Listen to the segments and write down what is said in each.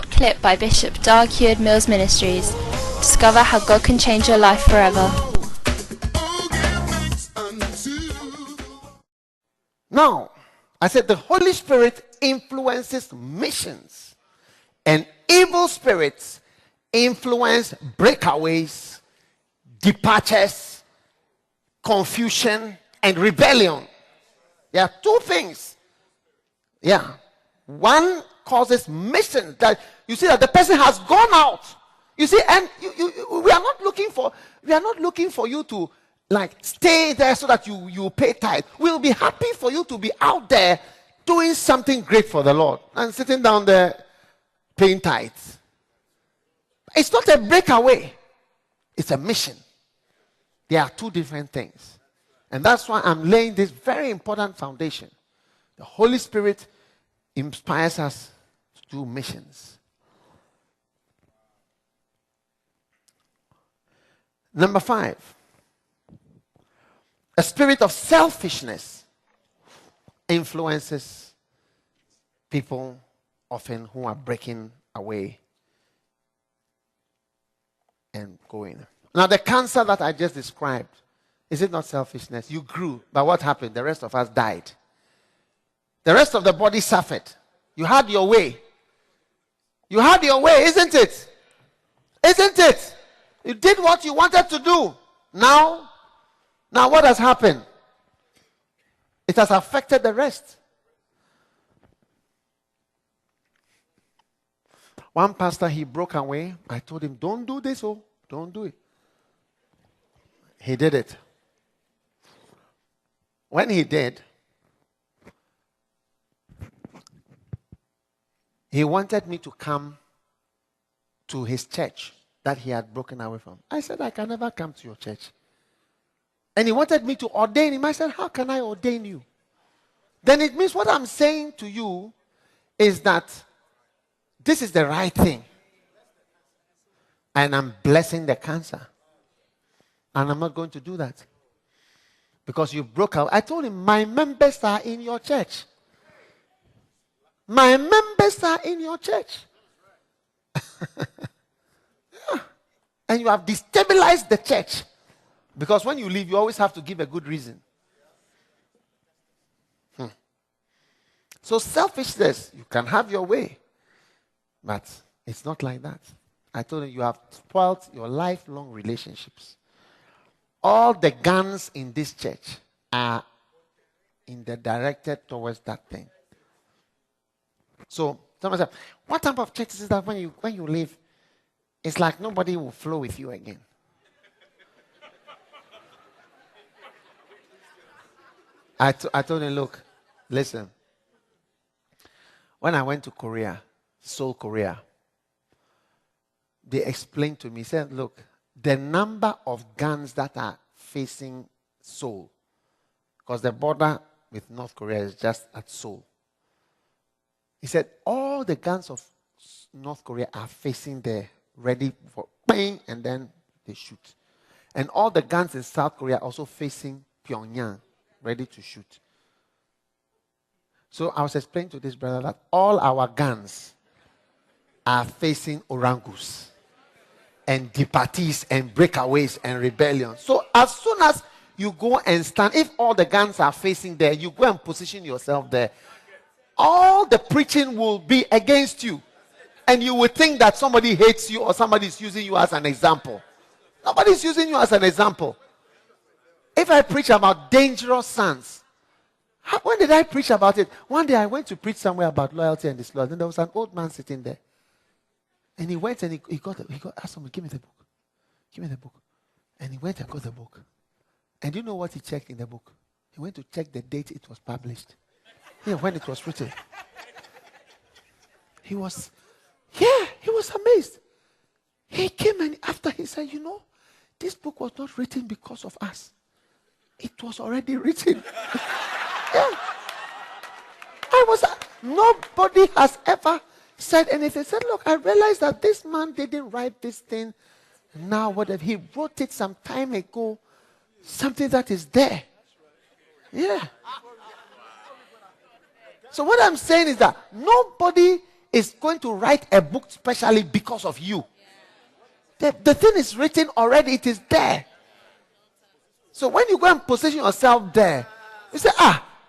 short clip by Bishop Dag Heward-Mills Ministries. Discover how God can change your life forever. Now, I said the Holy Spirit influences missions, and evil spirits influence breakaways, departures, confusion, and rebellion. There are two things. Yeah. One causes mission, that you see that the person has gone out. You see, and we are not looking for you to like stay there so that you pay tithe. We'll be happy for you to be out there doing something great for the Lord and sitting down there paying tithes. It's not a breakaway. It's a mission. There are two different things. And that's why I'm laying this very important foundation. The Holy Spirit inspires us to do missions. Number 5. A spirit of selfishness influences people often who are breaking away and going. Now, the cancer that I just described, is it not selfishness? You grew, but what happened? The rest of us died. The rest of the body suffered. You had your way. You had your way, isn't it? Isn't it? You did what you wanted to do. Now what has happened? It has affected the rest. One pastor, he broke away. I told him, don't do this, don't do it. He did it. When he did, he wanted me to come to his church that he had broken away from. I said, I can never come to your church. And he wanted me to ordain him. I said, how can I ordain you? Then it means what I'm saying to you is that this is the right thing. And I'm blessing the cancer. And I'm not going to do that. Because you broke out. I told him, my members are in your church. My members are in your church. Yeah. And you have destabilized the church. Because when you leave, you always have to give a good reason. So selfishness, you can have your way. But it's not like that. I told him, you have spoiled your lifelong relationships. All the guns in this church are directed towards that thing. So tell myself, what type of church is that when you leave, it's like nobody will flow with you again. I told him, look, listen. When I went to Korea, Seoul, Korea, they explained to me, said, look, the number of guns that are facing Seoul, because the border with North Korea is just at Seoul. He said, all the guns of North Korea are facing there, ready for bang, and then they shoot. And all the guns in South Korea are also facing Pyongyang, ready to shoot. So I was explaining to this brother that all our guns are facing orangus and departees and breakaways and rebellion. So as soon as you go and stand, if all the guns are facing there, you go and position yourself there. All the preaching will be against you. And you will think that somebody hates you or somebody is using you as an example. Nobody is using you as an example. If I preach about dangerous sons, when did I preach about it? One day I went to preach somewhere about loyalty and disloyalty, and there was an old man sitting there. And he went and he got asked someone, give me the book. Give me the book. And he went and got the book. And do you know what he checked in the book? He went to check the date it was published. Yeah, when it was written. He was amazed. He came and after he said, this book was not written because of us. It was already written. Yeah. Nobody has ever said anything. Said, look, I realized that this man didn't write this thing. Now, whatever he wrote it some time ago, something that is there. Yeah. So what I'm saying is that nobody is going to write a book specially because of you. The thing is written already. It is there. So when you go and position yourself there, you say,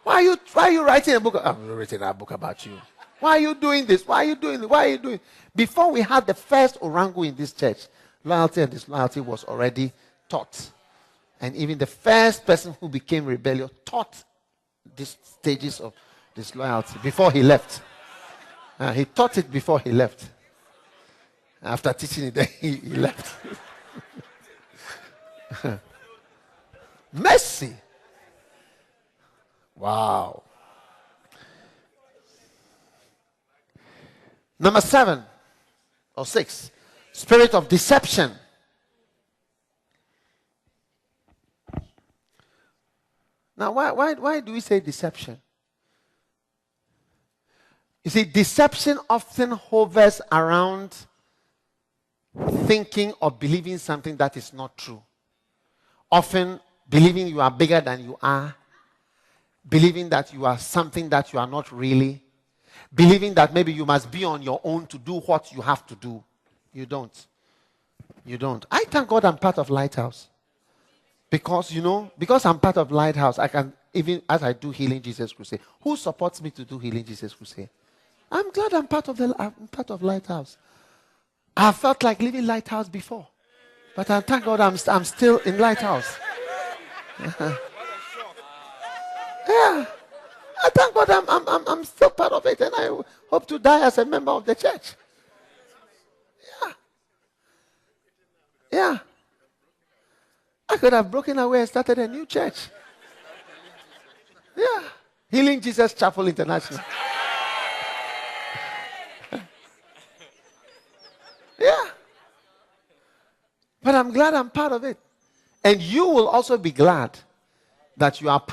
why are you writing a book? I'm writing a book about you. Why are you doing this? Why are you doing this? Why are you doing? Before we had the first orangu in this church, loyalty and disloyalty was already taught. And even the first person who became rebellious taught these stages of disloyalty before he left. He taught it before he left. After teaching it, then he left. Mercy. Wow. Number 7 or 6, spirit of deception. Now, why do we say deception? You see, deception often hovers around thinking or believing something that is not true. Often believing you are bigger than you are. Believing that you are something that you are not really. Believing that maybe you must be on your own to do what you have to do. You don't. You don't. I thank God I'm part of Lighthouse. Because I'm part of Lighthouse, I can, even as I do Healing Jesus Crusade. Who supports me to do Healing Jesus Crusade? I'm glad I'm part of Lighthouse. I felt like leaving Lighthouse before. But I thank God I'm still in Lighthouse. Yeah. I thank God I'm still part of it, and I hope to die as a member of the church. Yeah. Yeah. I could have broken away and started a new church. Yeah. Healing Jesus Chapel International. Yeah. But I'm glad I'm part of it. And you will also be glad that you are